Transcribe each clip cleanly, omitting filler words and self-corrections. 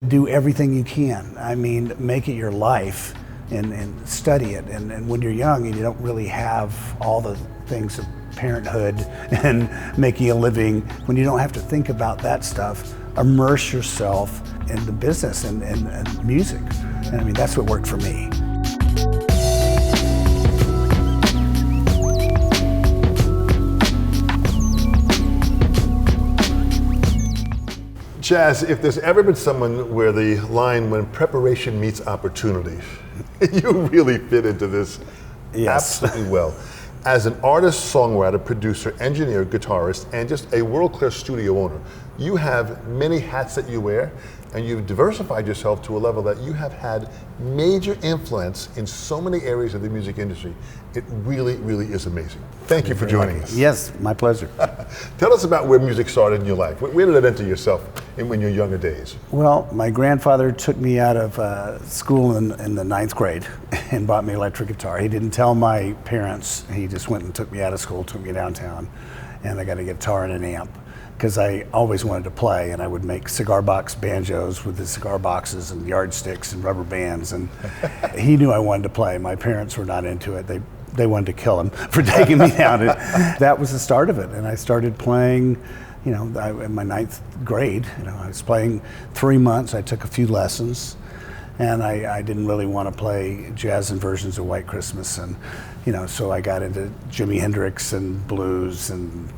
Do everything you can. I mean, make it your life and study it. And when you're young and you don't really have all the things of parenthood and making a living, when you don't have to think about that stuff, immerse yourself in the business and music. And I mean, that's what worked for me. CHAS, if there's ever been someone where the line "when preparation meets opportunity," you really fit into this absolutely well. As an artist, songwriter, producer, engineer, guitarist, and just a world-class studio owner, you have many hats that you wear, and you've diversified yourself to a level that you have had major influence in so many areas of the music industry. It really, really is amazing. Thank you for joining us. Yes, my pleasure. Tell us about where music started in your life. Where did it enter yourself in your younger days? Well, my grandfather took me out of school in the 9th grade and bought me an electric guitar. He didn't tell my parents. He just went and took me out of school, took me downtown, and I got a guitar and an amp, because I always wanted to play, and I would make cigar box banjos with the cigar boxes and yardsticks and rubber bands, and he knew I wanted to play. My parents were not into it. They wanted to kill him for taking me down. And that was the start of it, and I started playing, in my 9th grade. I was playing 3 months. I took a few lessons, and I didn't really want to play jazz and versions of White Christmas, and so I got into Jimi Hendrix and blues, and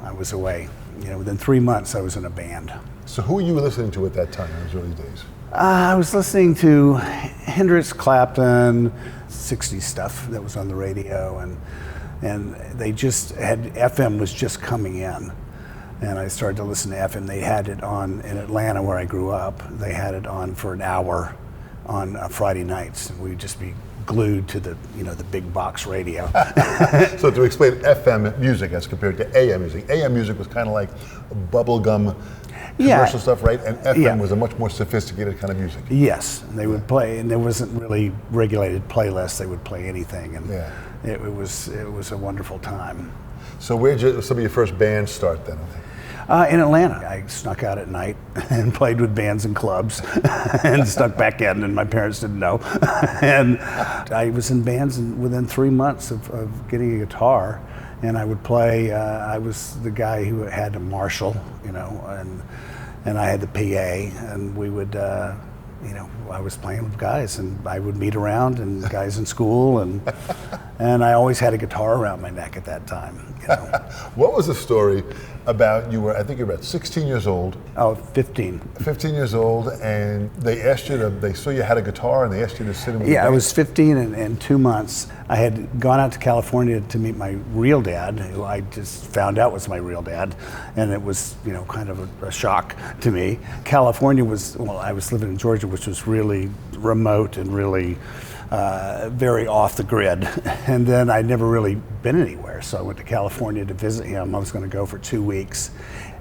I was away. Within 3 months I was in a band. So who were you listening to at that time in those early days? I was listening to Hendrix, Clapton, 60s stuff that was on the radio, and they just had, FM was just coming in, and I started to listen to FM. They had it on in Atlanta, where I grew up. They had it on for an hour on Friday nights, and we'd just be glued to the big box radio. So to explain FM music as compared to AM music was kind of like bubblegum commercial stuff, right? And FM was a much more sophisticated kind of music. Yes, and they would play, and there wasn't really regulated playlists. They would play anything, and it was a wonderful time. So where did some of your first bands start then? In Atlanta. I snuck out at night and played with bands and clubs and snuck back in, and my parents didn't know. And I was in bands within 3 months of getting a guitar, and I would play. I was the guy who had a Marshall, and I had the PA, and we would, I was playing with guys, and I would meet around and guys in school, and I always had a guitar around my neck at that time. What was the story about I think you were about 16 years old. Oh, 15. 15 years old, and they saw you had a guitar, and they asked you to sit in with the band? I was 15 and 2 months. I had gone out to California to meet my real dad, who I just found out was my real dad, and it was, kind of a shock to me. California I was living in Georgia, which was really remote and really very off the grid. And then I'd never really been anywhere, so I went to California to visit him. I was going to go for 2 weeks.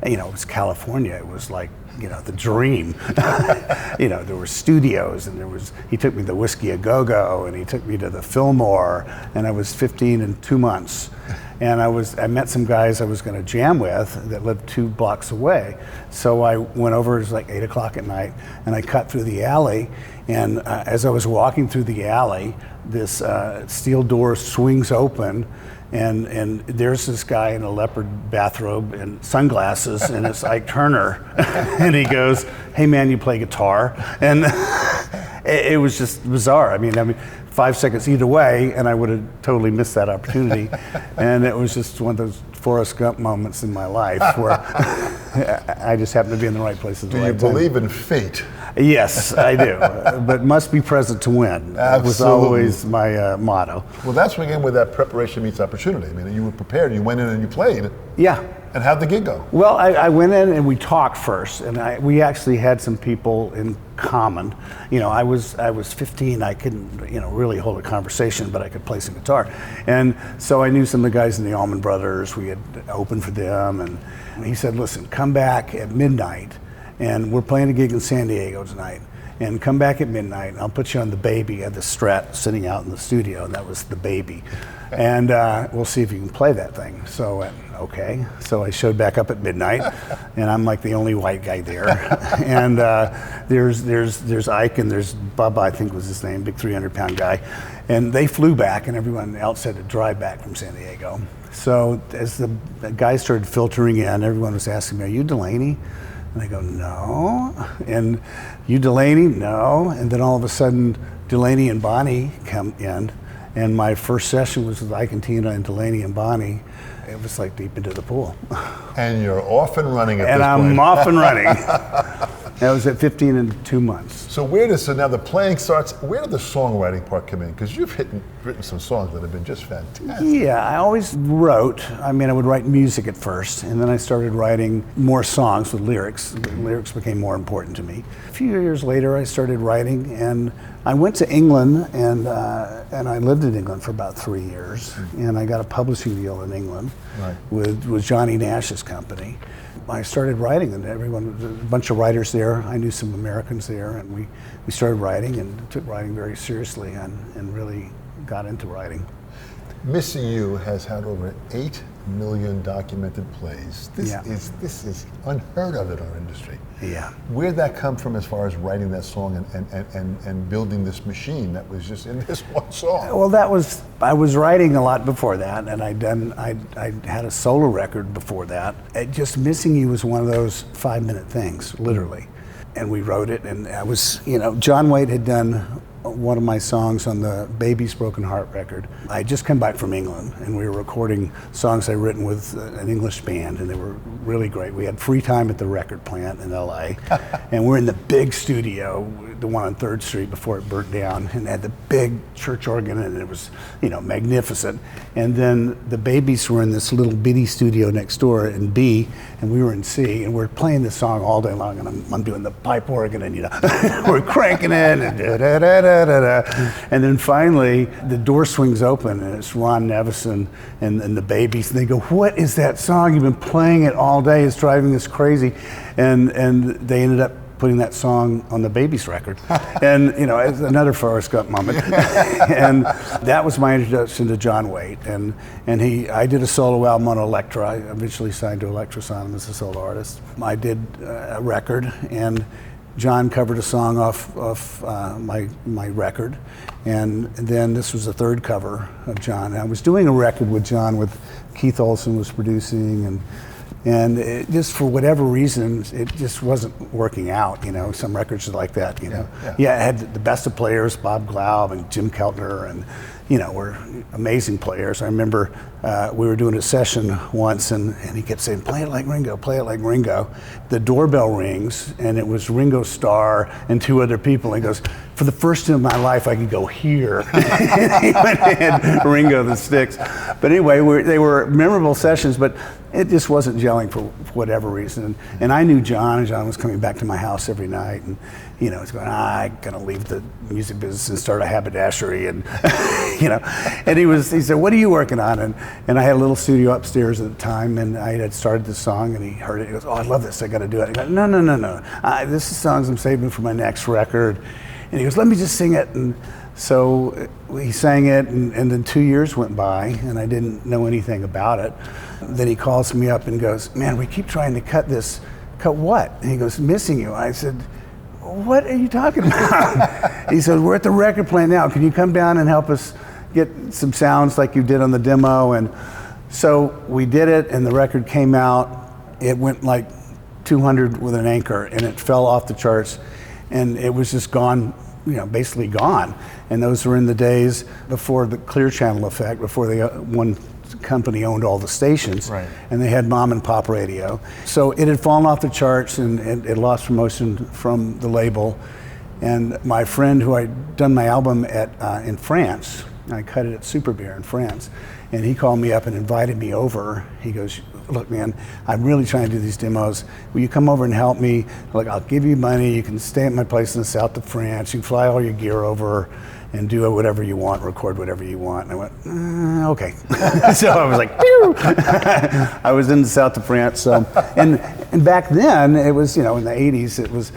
It was California. It was like, the dream. There were studios, and he took me to the Whiskey A Go-Go, and he took me to the Fillmore, and I was 15 and 2 months. And I met some guys I was going to jam with that lived 2 blocks away. So I went over, it was like 8 o'clock at night, and I cut through the alley, and as I was walking through the alley, this steel door swings open, and there's this guy in a leopard bathrobe and sunglasses, and it's Ike Turner, and he goes, "Hey man, you play guitar?" And it was just bizarre. I mean, 5 seconds either way, and I would have totally missed that opportunity. And it was just one of those Forrest Gump moments in my life where I just happened to be in the right place at the right time. Do you believe in fate? Yes, I do. But must be present to win. Absolutely. Was always my motto. Well, that's again where that preparation meets opportunity. You were prepared, you went in and you played. Yeah. And how'd the gig go? Well, I went in and we talked first, and we actually had some people in common. I was 15. I couldn't, really hold a conversation, but I could play some guitar. And so I knew some of the guys in the Allman Brothers. We had opened for them, and he said, "Listen, come back at midnight, and we're playing a gig in San Diego tonight. And come back at midnight, and I'll put you on the Baby at the Strat sitting out in the studio," and that was the Baby. "And we'll see if you can play that thing." So okay. So I showed back up at midnight, and I'm like the only white guy there. And there's Ike and there's Bubba, I think was his name, big 300-pound guy. And they flew back, and everyone else had to drive back from San Diego. So as the guys started filtering in, everyone was asking me, "Are you Delaney?" And I go, "No." And "You Delaney?" "No." And then all of a sudden, Delaney and Bonnie come in, and my first session was with Ike and Tina and Delaney and Bonnie. It was like deep into the pool. And you're off and running at and this point. I'm off and running. That was at 15 and 2 months. So now the playing starts, where did the songwriting part come in? Because you've written some songs that have been just fantastic. Yeah, I always wrote. I mean, I would write music at first, and then I started writing more songs with lyrics. The lyrics became more important to me. A few years later, I started writing, and I went to England, and I lived in England for about 3 years, and I got a publishing deal in England with Johnny Nash's company. I started writing, and a bunch of writers there. I knew some Americans there, and we started writing and took writing very seriously and really got into writing. Missing You has had over 8 million documented plays. This is unheard of in our industry. Yeah. Where'd that come from as far as writing that song and building this machine that was just in this one song? Well, I was writing a lot before that, and I had a solo record before that. Just Missing You was one of those 5-minute things, literally. And we wrote it, and I was, John Waite had done one of my songs on the Baby's Broken Heart record. I had just come back from England, and we were recording songs I'd written with an English band, and they were really great. We had free time at the record plant in LA, and we're in the big studio, the one on 3rd Street before it burnt down, and had the big church organ, and it was, magnificent. And then the Babies were in this little bitty studio next door in B, and we were in C, and we're playing this song all day long, and I'm doing the pipe organ, and we're cranking it, and da-da-da-da. And then finally, the door swings open, and it's Ron Nevison and the Babies, and they go, "What is that song? You've been playing it all day. It's driving us crazy." And they ended up putting that song on the Babies record. And, it's another Forrest Gump moment. And that was my introduction to John Waite. And I did a solo album on Elektra. I eventually signed to Elektra Sound as a solo artist. I did a record, and John covered a song off my record, and then this was the third cover of John. And I was doing a record with John with Keith Olson was producing, and it just for whatever reason it just wasn't working out. Some records are like that. Yeah, it had the best of players, Bob Glaub and Jim Keltner, and were amazing players. I remember we were doing a session once, and he kept saying, "Play it like Ringo, play it like Ringo." The doorbell rings, and it was Ringo Starr and 2 other people. And he goes, "For the first time in my life, I could go here." And he went and had Ringo the Sticks. But anyway, they were memorable sessions, but it just wasn't gelling for whatever reason. And I knew John, and John was coming back to my house every night, and he's going, "I'm gonna leave the music business and start a haberdashery," and and he said, "What are you working on?" And I had a little studio upstairs at the time, and I had started this song, and he heard it. He goes, "Oh, I love this. I got to do it." I go, "No. This is songs I'm saving for my next record." And he goes, "Let me just sing it." And so he sang it, and then 2 years went by, and I didn't know anything about it. Then he calls me up and goes, "Man, we keep trying to cut this." "Cut what?" And he goes, "Missing You." I said, "What are you talking about?" He said, "We're at the record plant now. Can you come down and help us get some sounds like you did on the demo?" And so we did it, and the record came out. It went like 200 with an anchor, and it fell off the charts, and it was just gone, basically gone. And those were in the days before the Clear Channel effect, before one company owned all the stations, right. And they had mom and pop radio. So it had fallen off the charts, and it lost promotion from the label. And my friend who I'd done my album at in France, I cut it at Super Beer in France, and he called me up and invited me over. He goes, "Look, man, I'm really trying to do these demos. Will you come over and help me? Like, I'll give you money. You can stay at my place in the south of France. You can fly all your gear over and do whatever you want, record whatever you want." And I went, "Okay." So I was like, "Pew!" I was in the south of France. So, and back then it was, in the 80s, it was,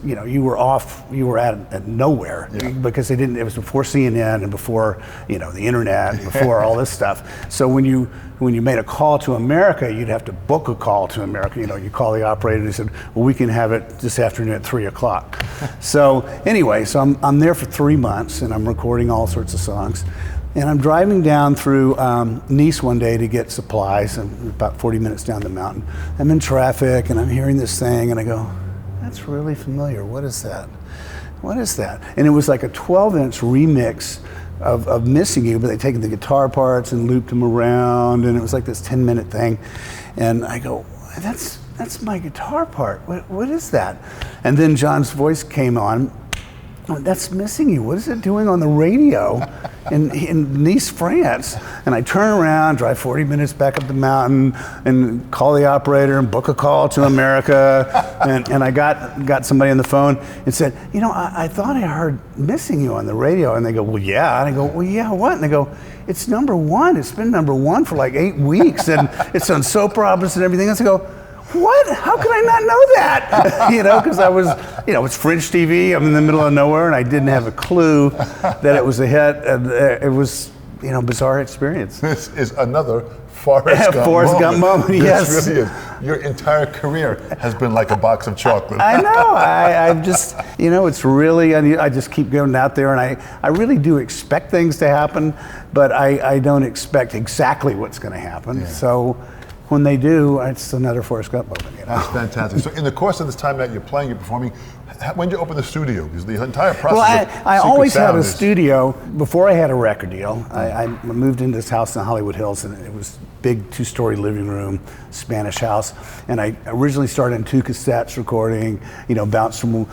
you were at nowhere, because it was before CNN and before, the internet, and before all all this stuff. So when you made a call to America, you'd have to book a call to America. You know, you call the operator and they said, well, we can have it this afternoon at 3 o'clock. So anyway, so I'm there for 3 months and I'm recording all sorts of songs. And I'm driving down through Nice one day to get supplies. I'm about 40 minutes down the mountain. I'm in traffic and I'm hearing this thing and I go, that's really familiar. What is that? What is that? And it was like a 12-inch remix of Missing You, but they'd taken the guitar parts and looped them around, and it was like this 10-minute thing. And I go, that's my guitar part. What is that? And then John's voice came on. Oh, that's Missing You. What is it doing on the radio in Nice, France? And I turn around, drive 40 minutes back up the mountain, and call the operator and book a call to America. and I got somebody on the phone and said, you know, I thought I heard Missing You on the radio. And they go, well, yeah. And I go, well, yeah, what? And they go, it's #1. It's been #1 for like 8 weeks, and it's on soap operas and everything else. I go, what? How could I not know that? You know, because I was, you know, it's French TV. I'm in the middle of nowhere, and I didn't have a clue that it was a hit. And it was, you know, bizarre experience. This is another Forrest Gump moment. Yes. This really is. Your entire career has been like a box of chocolate. I know. I'm just, you know, it's really, I just keep going out there, and I really do expect things to happen, but I don't expect exactly what's going to happen. Yeah. So when they do, it's another Forrest Gump moment. You know? That's fantastic. So in the course of this time that you're playing, you're performing, when did you open the studio? Because the entire process. Well, I always had a studio before I had a record deal. I moved into this house in Hollywood Hills, and it was big 2-story living room, Spanish house. And I originally started in 2 cassettes recording, you know, bounced from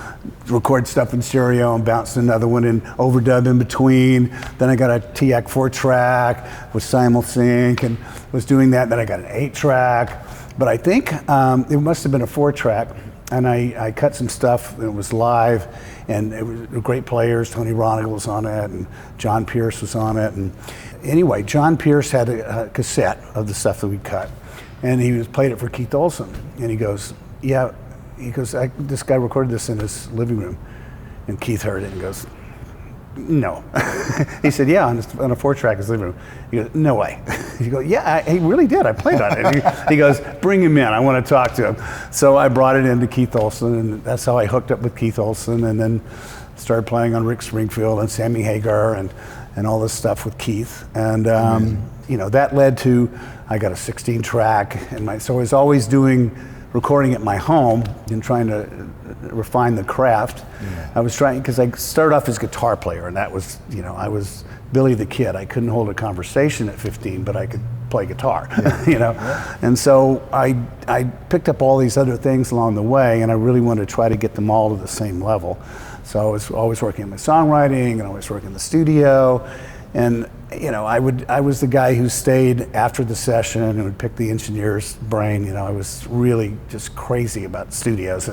record stuff in stereo and bounced another one in overdub in between. Then I got a TAC 4-track with simul-sync and was doing that. Then I got an 8-track. But I think it must have been a 4-track. And I cut some stuff, and it was live, and it was great players. Tony Ronigal was on it, and John Pierce was on it. And anyway, John Pierce had a cassette of the stuff that we cut, and he played it for Keith Olson. And he goes, yeah, he goes, this guy recorded this in his living room. And Keith heard it and goes, no. He said, yeah, on a 4-track in his living room. He goes, no way. He goes, yeah, he really did. I played on it. He goes, bring him in. I want to talk to him. So I brought it into Keith Olson, and that's how I hooked up with Keith Olson, and then started playing on Rick Springfield and Sammy Hagar and all this stuff with Keith. And you know, that led to, I got a 16-track, and so I was always recording at my home and trying to refine the craft. Yeah. I was trying, because I started off as a guitar player, and that was, you know, I was Billy the Kid. I couldn't hold a conversation at 15, but I could play guitar, yeah. You know? Yeah. And so I picked up all these other things along the way, and I really wanted to try to get them all to the same level. So I was always working on my songwriting, and I was working in the studio. And you know, I was the guy who stayed after the session and would pick the engineer's brain. You know, I was really just crazy about studios.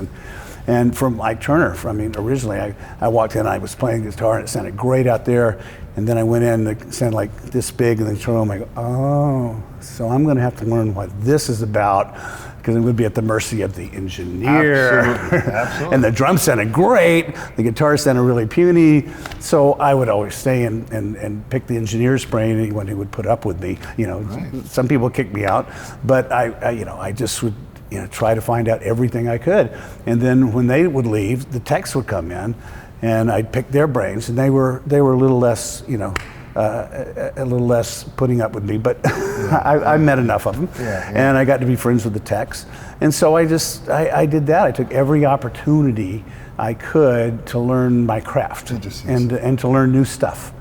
And from Ike Turner, originally I walked in, I was playing guitar and it sounded great out there. And then I went in, it sounded like this big, and then turn on, I go, oh, so I'm gonna have to learn what this is about, because it would be at the mercy of the engineer. Absolutely. Absolutely. And the drums sounded great, the guitar sounded really puny, so I would always stay and pick the engineer's brain, anyone who would put up with me. You know, right. Some people kicked me out, but I just would, you know, try to find out everything I could. And then when they would leave, the techs would come in, and I'd pick their brains, and they were a little less, you know, a little less putting up with me, but yeah. I met enough of them, yeah. And I got to be friends with the techs. And so I did that. I took every opportunity I could to learn my craft and to learn new stuff.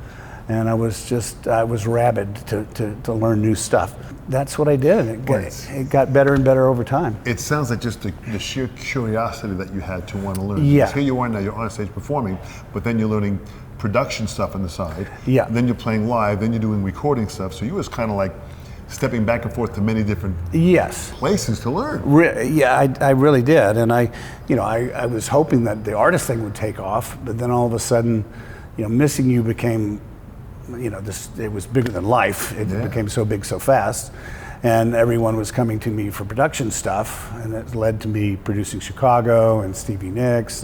And I was rabid to learn new stuff. That's what I did. It got better and better over time. It sounds like just the sheer curiosity that you had to want to learn. Yeah. Because here you are now, you're on stage performing, but then you're learning production stuff on the side. Yeah. Then you're playing live, then you're doing recording stuff. So you was kind of like stepping back and forth to many different places to learn. I really did. And I was hoping that the artist thing would take off, but then all of a sudden, you know, Missing You became, you know, it was bigger than life. It became so big so fast, and everyone was coming to me for production stuff, and it led to me producing Chicago and Stevie Nicks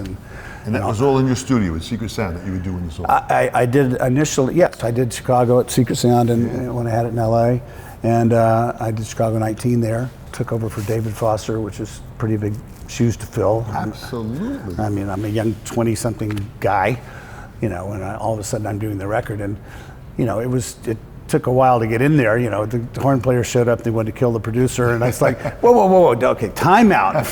And that was all in your studio at Secret Sound that you were doing this all? I did initially, yes. I did Chicago at Secret Sound and when I had it in LA. And I did Chicago 19 there. Took over for David Foster, which is pretty big shoes to fill. Absolutely. I mean, I'm a young 20-something guy, and all of a sudden I'm doing the record. And, it took a while to get in there. The horn player showed up, they wanted to kill the producer, and I was like, whoa, okay, time out.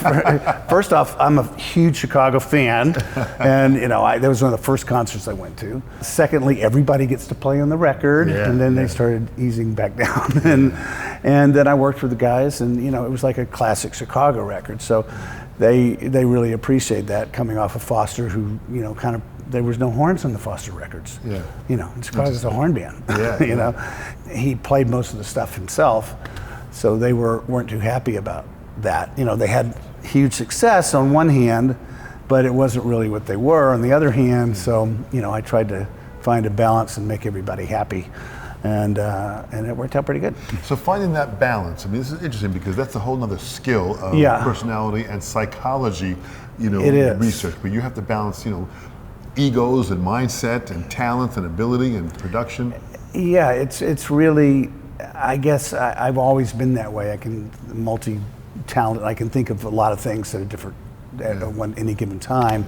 First off, I'm a huge Chicago fan, and that was one of the first concerts I went to. Secondly, everybody gets to play on the record, and then they started easing back down, and then I worked with the guys, and it was like a classic Chicago record. So they really appreciate that, coming off of Foster, who there was no horns on the Foster records. Chicago's a horn band. He played most of the stuff himself, so they weren't too happy about that. They had huge success on one hand, but it wasn't really what they were on the other hand. So I tried to find a balance and make everybody happy, and it worked out pretty good. So finding that balance, I mean, this is interesting because that's a whole nother skill of personality and psychology, it is. Research. But you have to balance, egos and mindset and talent and ability and production. Yeah, it's really, I guess I've always been that way. I can multi-talented. I can think of a lot of things that are different at any given time.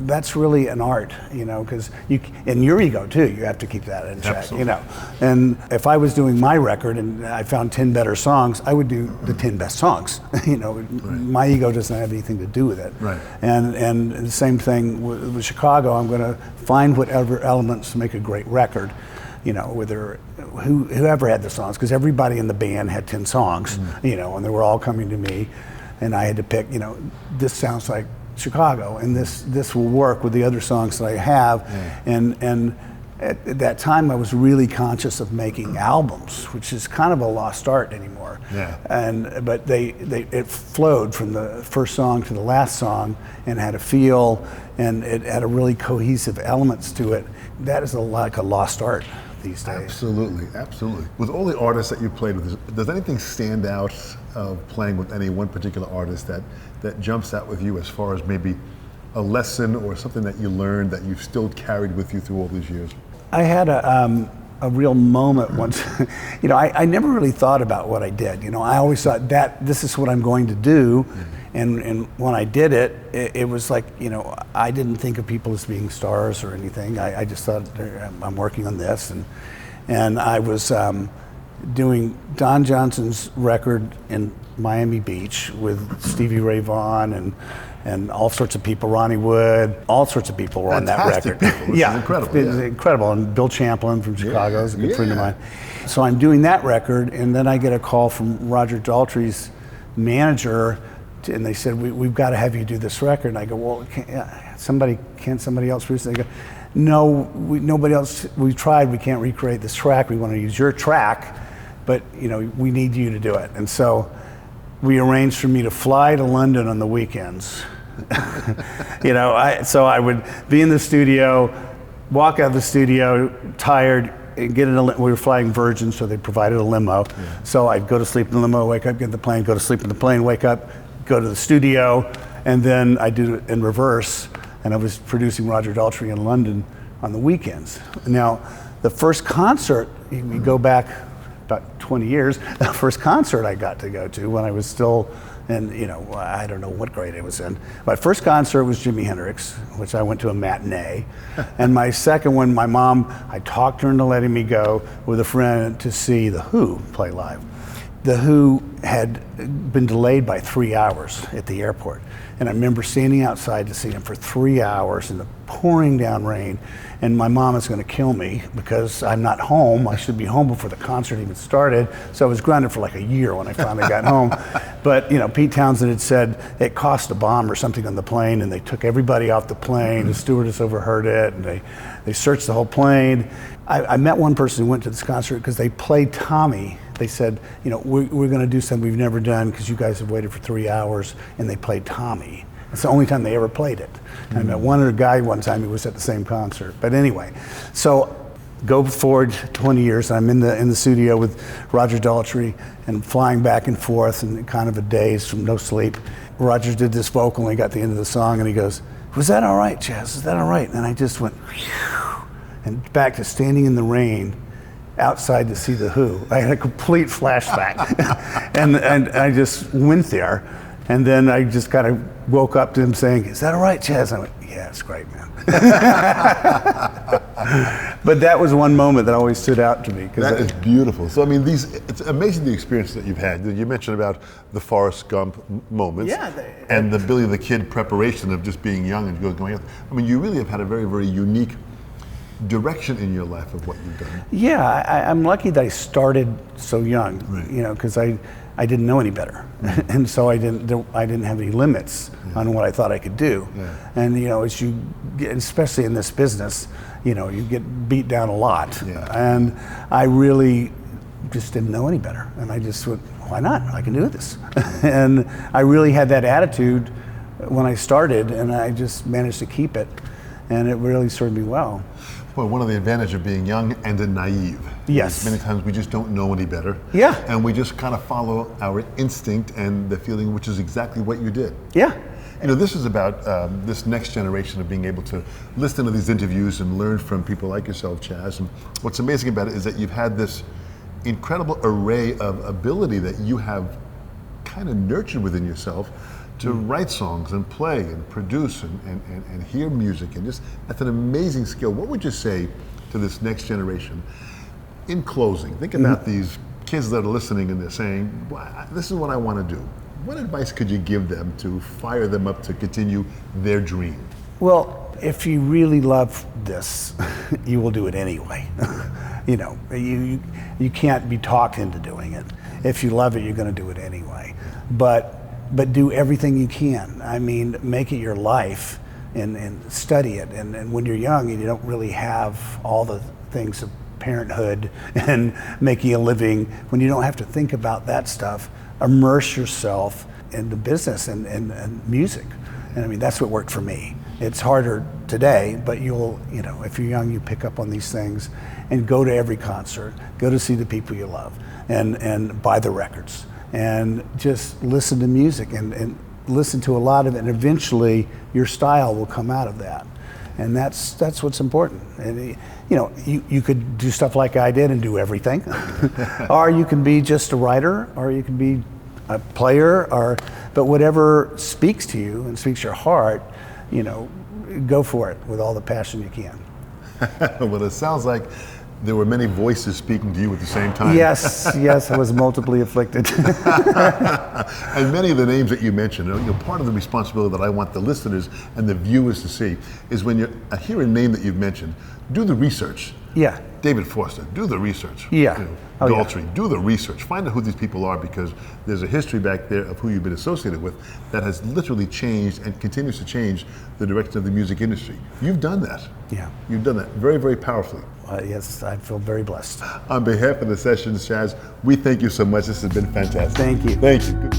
That's really an art, because and your ego too, you have to keep that in check, Absolutely. And if I was doing my record and I found 10 better songs, I would do the 10 best songs. My ego doesn't have anything to do with it. Right. And the same thing with Chicago. I'm going to find whatever elements make a great record. Whether whoever had the songs, because everybody in the band had 10 songs, and they were all coming to me, and I had to pick, this sounds like Chicago, and this will work with the other songs that I have. And at that time I was really conscious of making albums, which is kind of a lost art anymore. But it flowed from the first song to the last song and had a feel, and it had a really cohesive elements to it. That is like a lost art these days. Absolutely. With all the artists that you played with, does anything stand out of playing with any one particular artist that jumps out with you as far as maybe a lesson or something that you learned that you've still carried with you through all these years? I had a real moment once. I never really thought about what I did. I always thought that this is what I'm going to do. And when I did it, it was like, I didn't think of people as being stars or anything. I just thought, I'm working on this. And I was doing Don Johnson's record in Miami Beach with Stevie Ray Vaughan and all sorts of people, Ronnie Wood, all sorts of people were on that record. People. Incredible. It's incredible. And Bill Champlin from Chicago is a good friend of mine. So I'm doing that record, and then I get a call from Roger Daltrey's manager, and they said, we've got to have you do this record. And I go, well, can't somebody else produce it? They go, no, nobody else, we've tried, we can't recreate this track, we want to use your track, but we need you to do it. And so we arranged for me to fly to London on the weekends. So I would be in the studio, walk out of the studio tired, and get in we were flying Virgin, so they provided a limo. So I'd go to sleep in the limo, wake up, get in the plane, go to sleep in the plane, wake up, go to the studio, and then I did it in reverse. And I was producing Roger Daltrey in London on the weekends. Now, the first concert, we go back about 20 years, the first concert I got to go to when I was still in, I don't know what grade I was in. My first concert was Jimi Hendrix, which I went to a matinee. And my second one, my mom, I talked her into letting me go with a friend to see The Who play live. The Who had been delayed by 3 hours at the airport. And I remember standing outside to see them for 3 hours in the pouring down rain. And my mom is going to kill me because I'm not home. I should be home before the concert even started. So I was grounded for like a year when I finally got home. But Pete Townsend had said it cost a bomb or something on the plane, and they took everybody off the plane. The stewardess overheard it, and they searched the whole plane. I met one person who went to this concert because they played Tommy. They said, we're going to do something we've never done because you guys have waited for 3 hours, and they played Tommy. It's the only time they ever played it. I met one other guy one time who was at the same concert. But anyway, so go forward 20 years, I'm in the studio with Roger Daltrey and flying back and forth and kind of a daze from no sleep. Roger did this vocal and he got to the end of the song and he goes, was that all right, Chaz? Is that all right? And I just went, whew, and back to standing in the rain outside to see the Who. I had a complete flashback. and I just went there. And then I just kind of woke up to him saying, is that all right, Chaz? I went, yeah, it's great, man. But that was one moment that always stood out to me. That is beautiful. So, I mean, it's amazing the experience that you've had. You mentioned about the Forrest Gump moments, and the Billy the Kid preparation of just being young and going out. I mean, you really have had a very, very unique direction in your life of what you've done. Yeah, I'm lucky that I started so young, right. Because I didn't know any better, and so I didn't have any limits on what I thought I could do. Yeah. And as you get, especially in this business, you get beat down a lot. Yeah. And I really just didn't know any better, and I just went, why not? I can do this. And I really had that attitude when I started, and I just managed to keep it, and it really served me well. Well, one of the advantages of being young and naive. Yes. Many times we just don't know any better. Yeah. And we just kind of follow our instinct and the feeling, which is exactly what you did. Yeah. This is about this next generation of being able to listen to these interviews and learn from people like yourself, Chaz. And what's amazing about it is that you've had this incredible array of ability that you have kind of nurtured within yourself to write songs and play and produce and hear music, and just that's an amazing skill. What would you say to this next generation in closing? Think about these kids that are listening and they're saying, well, this is what I want to do. What advice could you give them to fire them up to continue their dream? Well, if you really love this, you will do it anyway. You can't be talked into doing it. If you love it, you're going to do it anyway. But do everything you can. I mean, make it your life and study it. And when you're young and you don't really have all the things of parenthood and making a living, when you don't have to think about that stuff, immerse yourself in the business and music. And I mean, that's what worked for me. It's harder today, but if you're young, you pick up on these things and go to every concert, go to see the people you love, and buy the records. And just listen to music and listen to a lot of it, and eventually your style will come out of that. And that's what's important. And you could do stuff like I did and do everything, or you can be just a writer, or you can be a player, but whatever speaks to you and speaks your heart, go for it with all the passion you can. Well, it sounds like there were many voices speaking to you at the same time. Yes, I was multiply afflicted. And many of the names that you mentioned, part of the responsibility that I want the listeners and the viewers to see is when you hear a name that you've mentioned, do the research. Yeah. David Foster, do the research. Yeah. Daltrey, do the research. Find out who these people are, because there's a history back there of who you've been associated with that has literally changed and continues to change the direction of the music industry. You've done that. Yeah. You've done that very, very powerfully. Yes, I feel very blessed. On behalf of the Sessions, Chaz, we thank you so much. This has been fantastic. Thank you. Thank you.